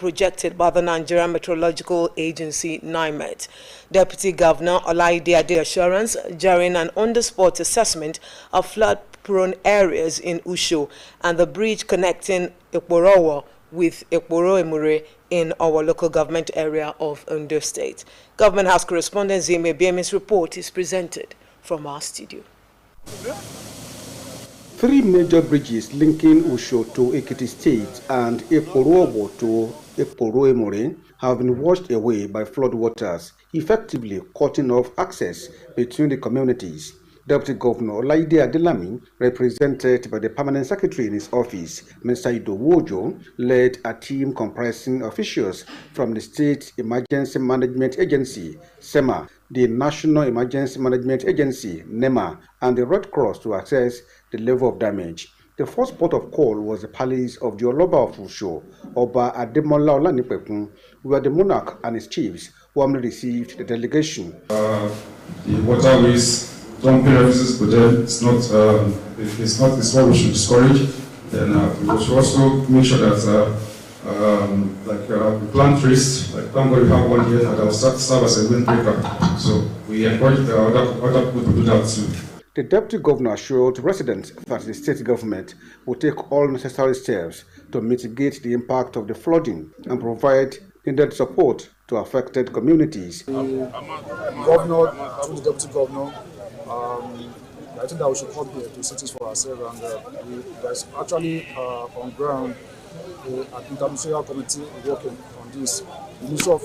projected by the Nigerian Meteorological Agency, NIMET. Deputy Governor Olaide Ade assurance during an on-the-spot assessment of flood-prone areas in Usho and the bridge connecting Ekporowo with Ekporo Emure in our local government area of Ondo State. Government House correspondent Zime Biemi's report is presented from our studio. 3 major bridges linking Usho to Ekiti State and Ekporowo to Ekporo Emure have been washed away by floodwaters, effectively cutting off access between the communities. Deputy Governor Olaide Adelami, represented by the Permanent Secretary in his office, Mr. Idowojo, led a team comprising officials from the State Emergency Management Agency, SEMA, the National Emergency Management Agency, NEMA, and the Red Cross to assess the level of damage. The first port of call was the palace of the Oloba of Usho, Oba Ademola Olanipekun, where the monarch and his chiefs warmly received the delegation. The waterways dumping references project it's what we should discourage. Then we should also make sure that we plant trees, like thank God we have one here that will serve as a windbreaker. So we encourage the other people to do that too. The Deputy Governor assured residents that the state government will take all necessary steps to mitigate the impact of the flooding and provide needed support to affected communities. The governor, to the Deputy Governor, I think that we should come here to see this for ourselves, and there's actually on ground an interministerial committee working on this. The Ministry of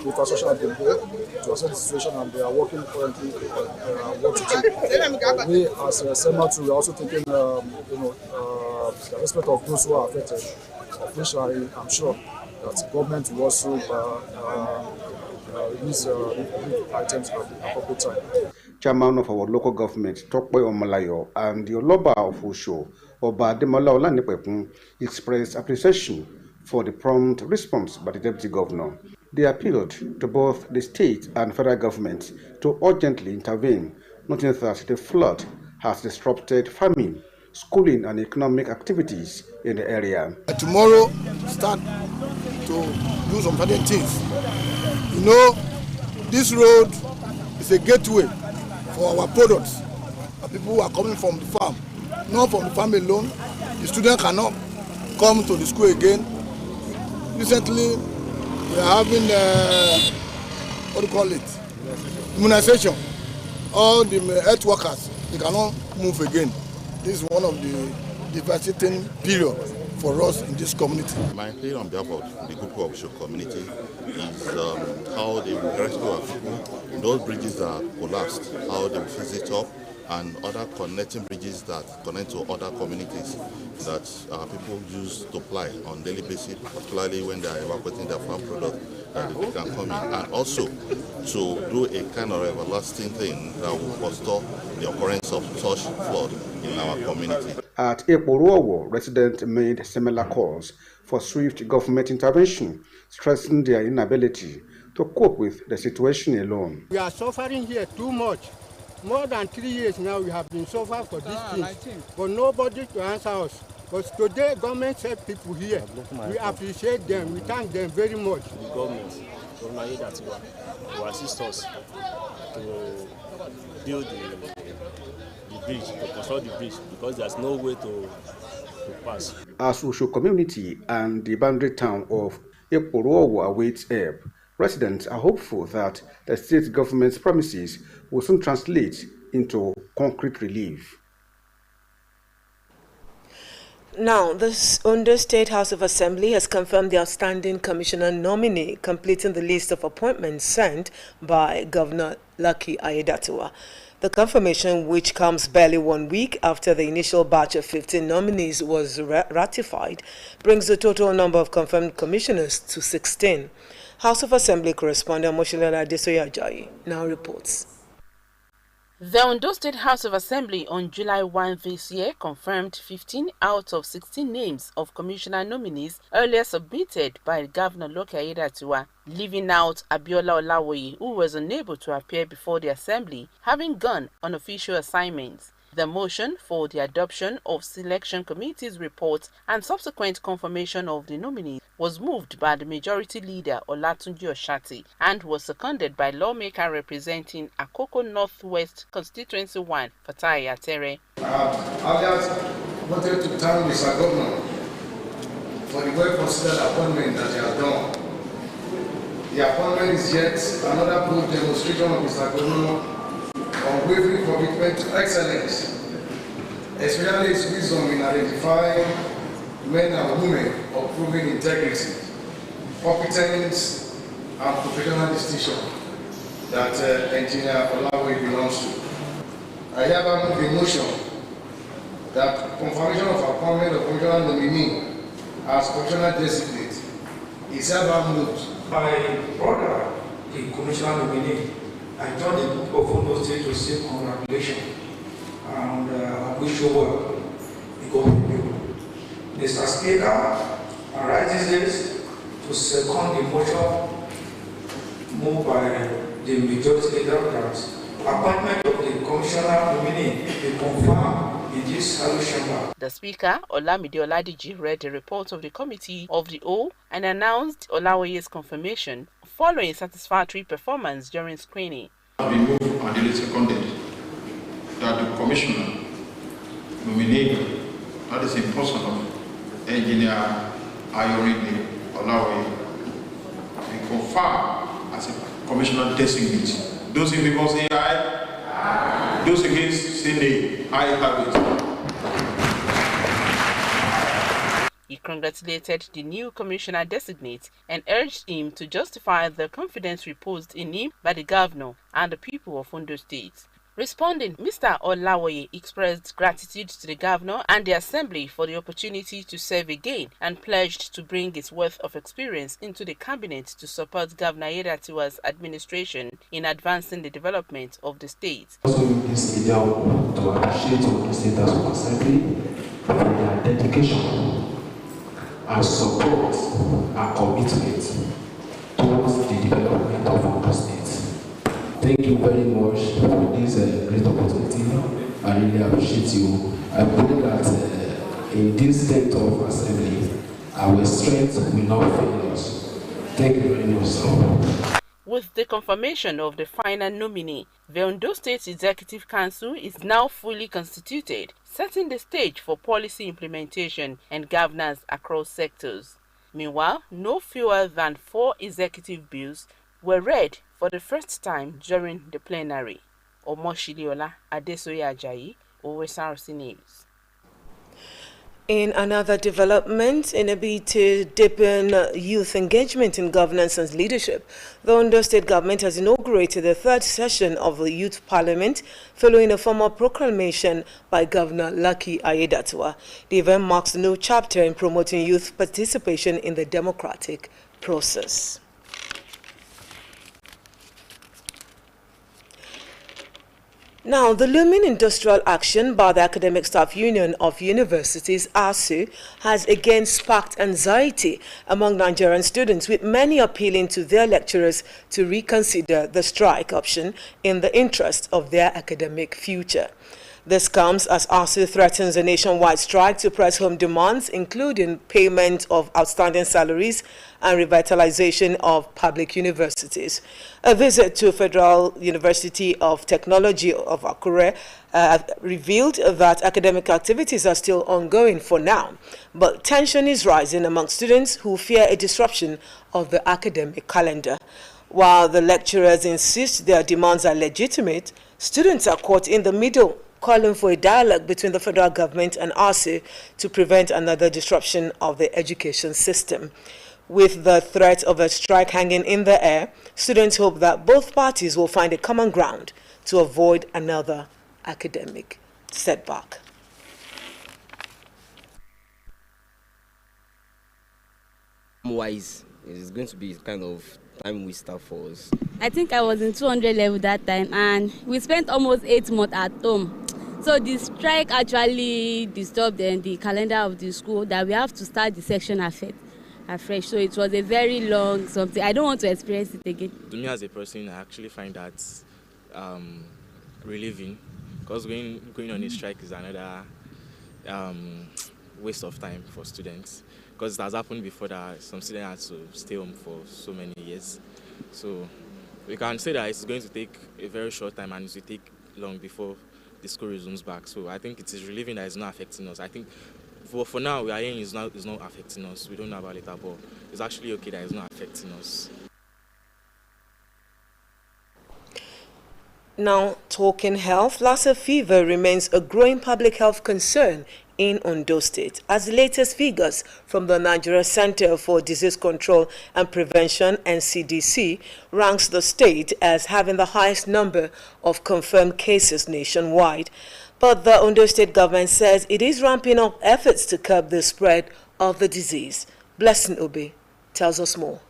Infrastructure has been there to assess the situation, and they are working currently on what to do. We as SEMA too, we are also taking the respect of those who are affected, of which I'm sure that the government will also release items at the appropriate time. Chairman of our local government, Tokwe Omalayo, and the Oloba of Usho, Oba Ademola Olanipekun, expressed appreciation for the prompt response by the Deputy Governor. They appealed to both the state and federal government to urgently intervene, noting that the flood has disrupted farming, schooling, and economic activities in the area. Tomorrow, start to do some certain things. You know, this road is a gateway for our products. People who are coming from the farm, not from the farm alone. The students cannot come to the school again. Recently, we are having immunization. All the health workers, they cannot move again. This is one of the devastating periods for us in this community. My plea on behalf of the group of Usho community is how they will rescue our people. Those bridges that collapsed, how they will fix it up, and other connecting bridges that connect to other communities that people use to ply on daily basis, particularly when they are evacuating their farm product that they can come in, and also to do a kind of everlasting thing that will foster the occurrence of such flood in our community. At Ekporowo, residents made similar calls for swift government intervention, stressing their inability to cope with the situation alone. We are suffering here too much. More than 3 years now we have been suffering for this thing, but nobody to answer us. But today government sent people here. We appreciate them. We thank them very much. The government, Governor Adelami, will assist us to build the bridge, to construct the bridge, because there's no way to pass. As Usho community and the boundary town of Ekporowo awaits help, residents are hopeful that the state government's promises will soon translate into concrete relief. Now, the Ondo State House of Assembly has confirmed the outstanding commissioner nominee, completing the list of appointments sent by Governor Lucky Aiyedatiwa. The confirmation, which comes barely 1 week after the initial batch of 15 nominees was ratified, brings the total number of confirmed commissioners to 16. House of Assembly correspondent Moshilela Adesoya Ajayi now reports. The Ondo State House of Assembly on July 1 this year confirmed 15 out of 16 names of commissioner nominees earlier submitted by Governor Lucky Aiyedatiwa, leaving out Abiola Olawoye, who was unable to appear before the Assembly, having gone on official assignments. The motion for the adoption of selection committee's report and subsequent confirmation of the nominees was moved by the majority leader Olatunji Oshati and was seconded by lawmaker representing Akoko Northwest Constituency 1, Fatai Atere. I just wanted to thank Mr. Governor for the well-considered appointment that he has done. The appointment is yet another proof demonstration of Mr. Governor unwavering commitment to excellence, especially his wisdom in identifying men and women of proven integrity, competence, and professional distinction that Engineer Olawe belongs to. I hereby move the motion that confirmation of appointment of commissioner nominee as commissioner designate is hereby moved. My brother, the commissioner nominee, I joined the people of Ondo State to say congratulations and I wish you well. God you. Mr. Speaker, I write this days to second the motion moved by the majority leader that appointment of the commissioner nominee be confirmed in this chamber. The Speaker, Olamide Oladiji, read the report of the Committee of the Whole and announced Olawaye's confirmation following satisfactory performance during screening. We move and duly seconded that the commissioner nominee, that is in person of Engineer Ayorinde Olawaye, be confirmed as a commissioner designate. Those in favor say aye. Those against say nay. I have it. He congratulated the new commissioner designate and urged him to justify the confidence reposed in him by the governor and the people of Ondo State. Responding, Mr. Olawaye expressed gratitude to the governor and the assembly for the opportunity to serve again and pledged to bring his wealth of experience into the cabinet to support Governor Aiyedatiwa's administration in advancing the development of the state. Also use this media to appreciate the State House of Assembly for their dedication and support and commitment towards the development of our state. Thank you very much for this great opportunity. I really appreciate you. I believe that in this state of assembly, our strength will not fail us. Thank you very much, sir. With the confirmation of the final nominee, the Ondo State Executive Council is now fully constituted, setting the stage for policy implementation and governance across sectors. Meanwhile, no fewer than 4 executive bills were read for the first time during the plenary. Omoshiliola Adesoye Ajayi, Osrc News. In another development, in a bid to deepen youth engagement in governance and leadership, the Ondo State government has inaugurated the 3rd session of the Youth Parliament following a formal proclamation by Governor Lucky Aiyedatiwa. The event marks a new chapter in promoting youth participation in the democratic process. Now, the looming industrial action by the Academic Staff Union of Universities, ASU, has again sparked anxiety among Nigerian students, with many appealing to their lecturers to reconsider the strike option in the interest of their academic future. This comes as ASU threatens a nationwide strike to press home demands, including payment of outstanding salaries and revitalization of public universities. A visit to Federal University of Technology of Akure revealed that academic activities are still ongoing for now, but tension is rising among students who fear a disruption of the academic calendar. While the lecturers insist their demands are legitimate, students are caught in the middle, calling for a dialogue between the federal government and ASU to prevent another disruption of the education system. With the threat of a strike hanging in the air, students hope that both parties will find a common ground to avoid another academic setback. Wise, it's going to be kind of time waster for us. I think I was in 200 level that time, and we spent almost 8 months at home. So the strike actually disturbed the calendar of the school, that we have to start the section afresh. So it was a very long something. I don't want to experience it again. To me as a person, I actually find that relieving, because going on a strike is another waste of time for students, because it has happened before that some students had to stay home for so many years. So we can say that it's going to take a very short time and it will take long before the school resumes back. So I think it is relieving that it's not affecting us. I think for now we are hearing it's not affecting us. We don't know about it, but it's actually okay that it's not affecting us. Now, talking health, Lassa fever remains a growing public health concern in Ondo State, as the latest figures from the Nigeria Center for Disease Control and Prevention (NCDC) ranks the state as having the highest number of confirmed cases nationwide. But the Ondo State government says it is ramping up efforts to curb the spread of the disease. Blessing Obi tells us more.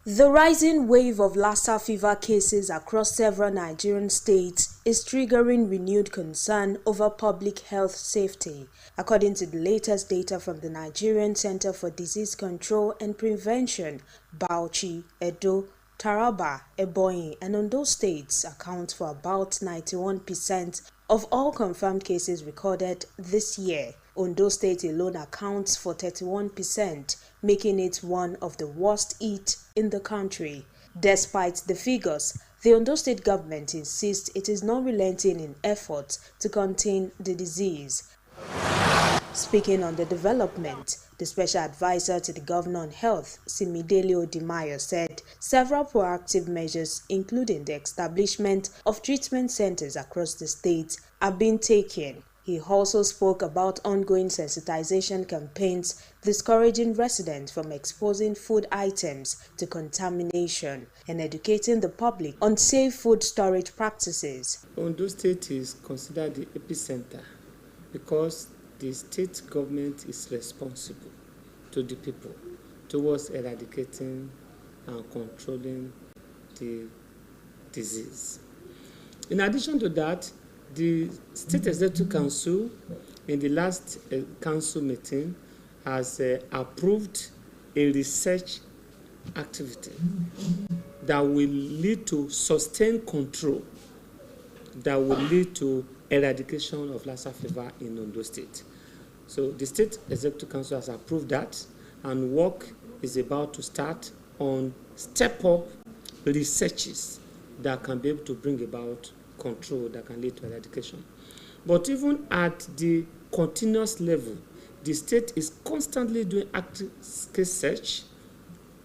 The rising wave of Lassa fever cases across several Nigerian states is triggering renewed concern over public health safety. According to the latest data from the Nigerian Center for Disease Control and Prevention, Bauchi, Edo, Taraba, Ebonyi, and Ondo states account for about 91% of all confirmed cases recorded this year. Ondo State alone accounts for 31%, making it one of the worst hit in the country. Despite the figures, the Ondo State government insists it is not relenting in efforts to contain the disease. Speaking on the development, the special advisor to the governor on health, Simidele Odimayo, said several proactive measures, including the establishment of treatment centers across the state, are being taken. He also spoke about ongoing sensitization campaigns discouraging residents from exposing food items to contamination and educating the public on safe food storage practices. Ondo State is considered the epicenter because the state government is responsible to the people towards eradicating and controlling the disease. In addition to that, the State Executive Council, in the last council meeting, has approved a research activity that will lead to sustained control, that will lead to eradication of Lassa fever in Ondo State. So the State Executive Council has approved that, and work is about to start on step-up researches that can be able to bring about control that can lead to eradication. But even at the continuous level, the state is constantly doing active case search,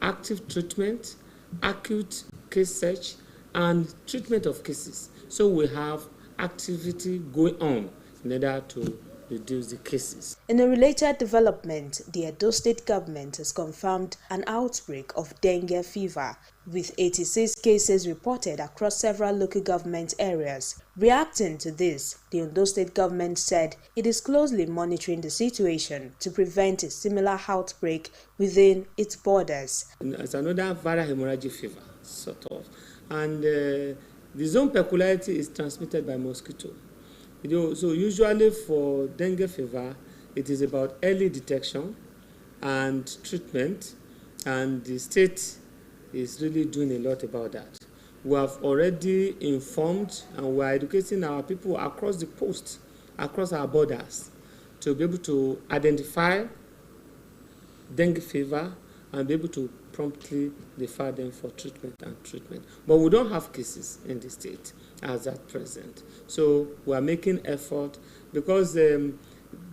active treatment, acute case search, and treatment of cases. So we have activity going on in order to reduce the cases. In a related development, the Edo State government has confirmed an outbreak of dengue fever, with 86 cases reported across several local government areas. Reacting to this, the Ondo State government said it is closely monitoring the situation to prevent a similar outbreak within its borders. It's another viral hemorrhagic fever, sort of. And the zone peculiarity is transmitted by mosquito. So usually for dengue fever, it is about early detection and treatment, and the state is really doing a lot about that. We have already informed and we are educating our people across the coast, across our borders, to be able to identify dengue fever and be able to promptly refer them for treatment. But we don't have cases in the state as at present. So we are making effort because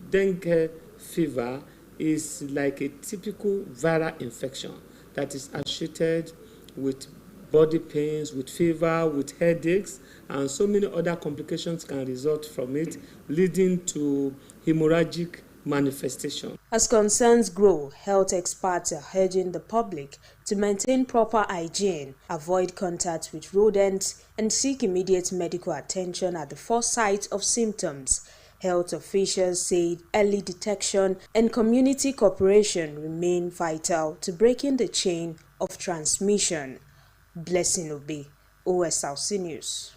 dengue fever is like a typical viral infection that is associated with body pains, with fever, with headaches, and so many other complications can result from it, leading to hemorrhagic manifestation. As concerns grow, health experts are urging the public to maintain proper hygiene, avoid contact with rodents, and seek immediate medical attention at the first sight of symptoms. Health officials say early detection and community cooperation remain vital to breaking the chain of transmission. Blessing Obi, Osrc News.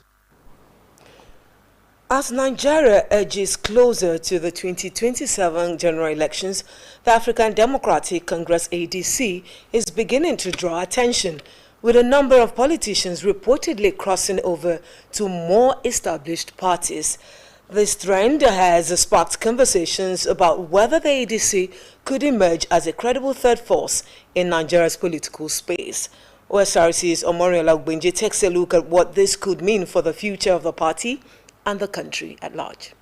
As Nigeria edges closer to the 2027 general elections, the African Democratic Congress ADC is beginning to draw attention with a number of politicians reportedly crossing over to more established parties. This trend has sparked conversations about whether the ADC could emerge as a credible third force in Nigeria's political space. Osrc's Omoriola Ogbenje takes a look at what this could mean for the future of the party and the country at large.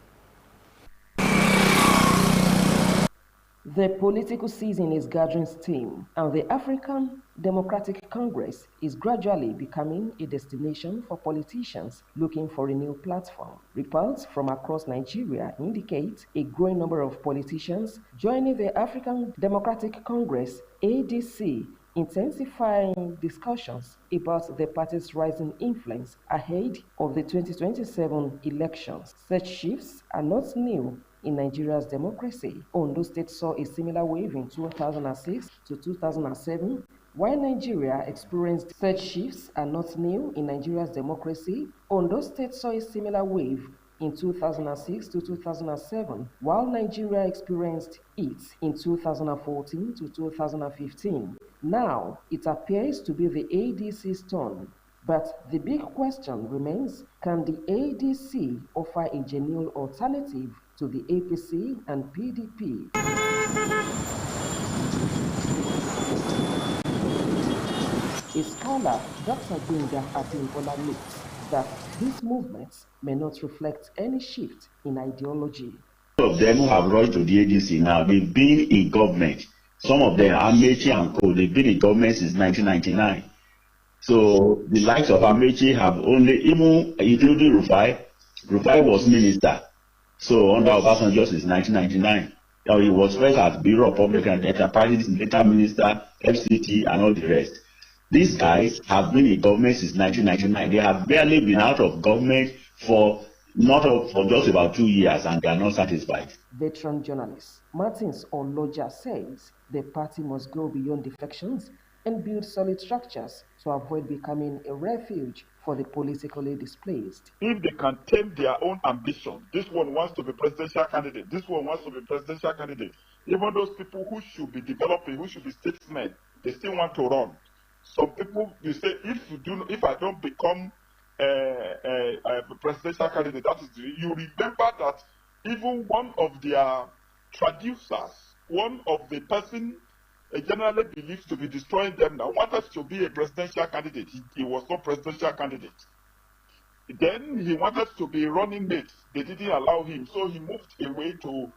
The political season is gathering steam, and the African Democratic Congress is gradually becoming a destination for politicians looking for a new platform. Reports from across Nigeria indicate a growing number of politicians joining the African Democratic Congress (ADC), intensifying discussions about the party's rising influence ahead of the 2027 elections. Such shifts are not new in Nigeria's democracy. Ondo State saw a similar wave in 2006 to 2007. While Nigeria experienced such shifts are not new in Nigeria's democracy, Ondo State saw a similar wave in 2006 to 2007, while Nigeria experienced it in 2014 to 2015. Now, it appears to be the ADC's turn. But the big question remains, can the ADC offer a genuine alternative to the APC and PDP? A scholar, Dr. Gbenga Abimbola, notes that these movements may not reflect any shift in ideology. Some of them who have rushed to the ADC now, they've been in government. Some of them, Amechi and Co., they've been in government since 1999. So the likes of Amechi have only, even including Rufai was minister. So under Obasanjo since 1999. Now he was first as Bureau of Public Enterprises, later minister, FCT, and all the rest. These guys have been in government since 1999. They have barely been out of government for just about 2 years, and they are not satisfied. Veteran journalist Martins Oloja says the party must go beyond defections and build solid structures to avoid becoming a refuge for the politically displaced. If they can tame their own ambition, this one wants to be presidential candidate, this one wants to be presidential candidate, even those people who should be developing, who should be statesmen, they still want to run. Some people, you say, if I don't become a presidential candidate, that is, you remember that even one of their traducers, one of the person generally believed to be destroying them now, wanted to be a presidential candidate. He was not presidential candidate. Then he wanted to be running mate. They didn't allow him, so he moved away to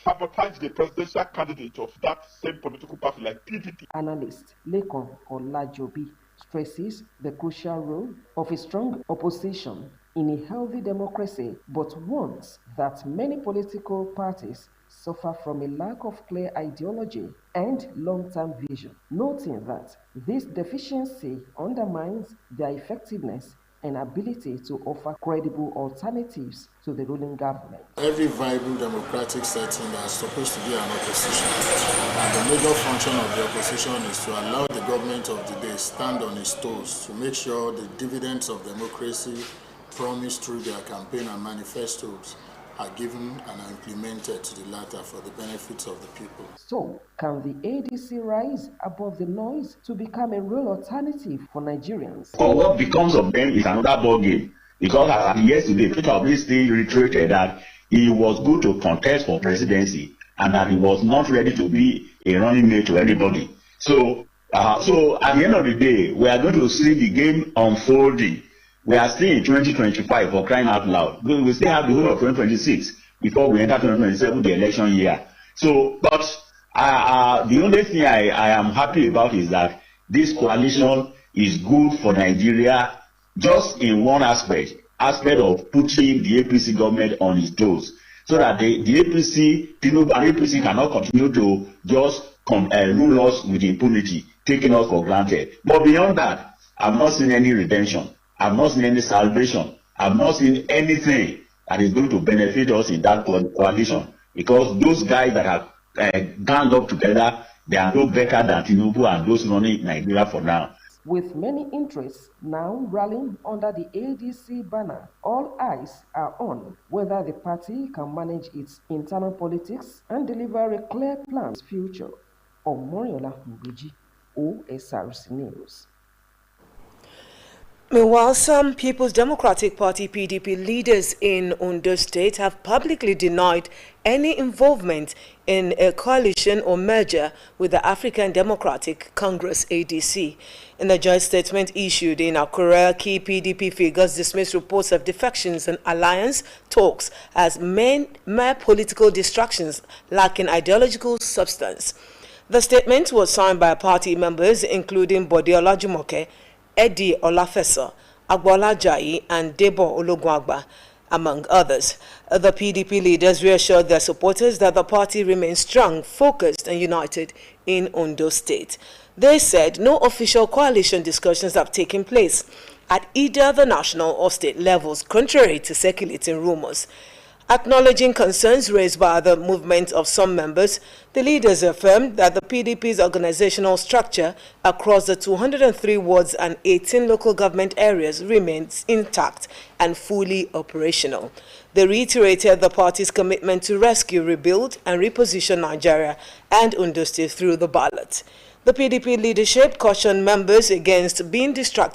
sabotage the presidential candidate of that same political party like PDP. Analyst Lekon Olajobi stresses the crucial role of a strong opposition in a healthy democracy, but warns that many political parties suffer from a lack of clear ideology and long-term vision, noting that this deficiency undermines their effectiveness and ability to offer credible alternatives to the ruling government. Every viable democratic setting is supposed to be an opposition. And the major function of the opposition is to allow the government of the day stand on its toes to make sure the dividends of democracy promised through their campaign and manifestos are given and are implemented to the latter for the benefits of the people. So, can the ADC rise above the noise to become a real alternative for Nigerians? For what becomes of them is another ballgame. Because as yesterday, Peter Obi still reiterated that he was good to contest for presidency and that he was not ready to be a running mate to anybody. So at the end of the day, we are going to see the game unfolding. We are still in 2025 for crying out loud. We still have the whole of 2026 before we enter 2027, the election year. So, but the only thing I am happy about is that this coalition is good for Nigeria just in one aspect of putting the APC government on its toes, so that the APC, Tinubu and APC cannot continue to just rule us with impunity, taking us for granted. But beyond that, I've not seen any redemption. I've not seen any salvation. I've not seen anything that is going to benefit us in that coalition, because those guys that have ganged up together, they are no better than Tinubu and those running Nigeria for now. With many interests now rallying under the ADC banner, all eyes are on whether the party can manage its internal politics and deliver a clear plan for its future. Omoriola Mbiji, Osrc News. Meanwhile, some People's Democratic Party (PDP) leaders in Ondo State have publicly denied any involvement in a coalition or merger with the African Democratic Congress (ADC). In a joint statement issued in Akure, key PDP figures dismissed reports of defections and alliance talks as mere political distractions lacking ideological substance. The statement was signed by party members including Bode Olajumoke, Eddie Olafeso, Agbola Ajayi, and Debo Ologunagba, among others. The PDP leaders reassured their supporters that the party remains strong, focused, and united in Ondo State. They said no official coalition discussions have taken place at either the national or state levels, contrary to circulating rumors. Acknowledging concerns raised by the movement of some members, the leaders affirmed that the PDP's organizational structure across the 203 wards and 18 local government areas remains intact and fully operational. They reiterated the party's commitment to rescue, rebuild, and reposition Nigeria and Ondo State through the ballot. The PDP leadership cautioned members against being distracted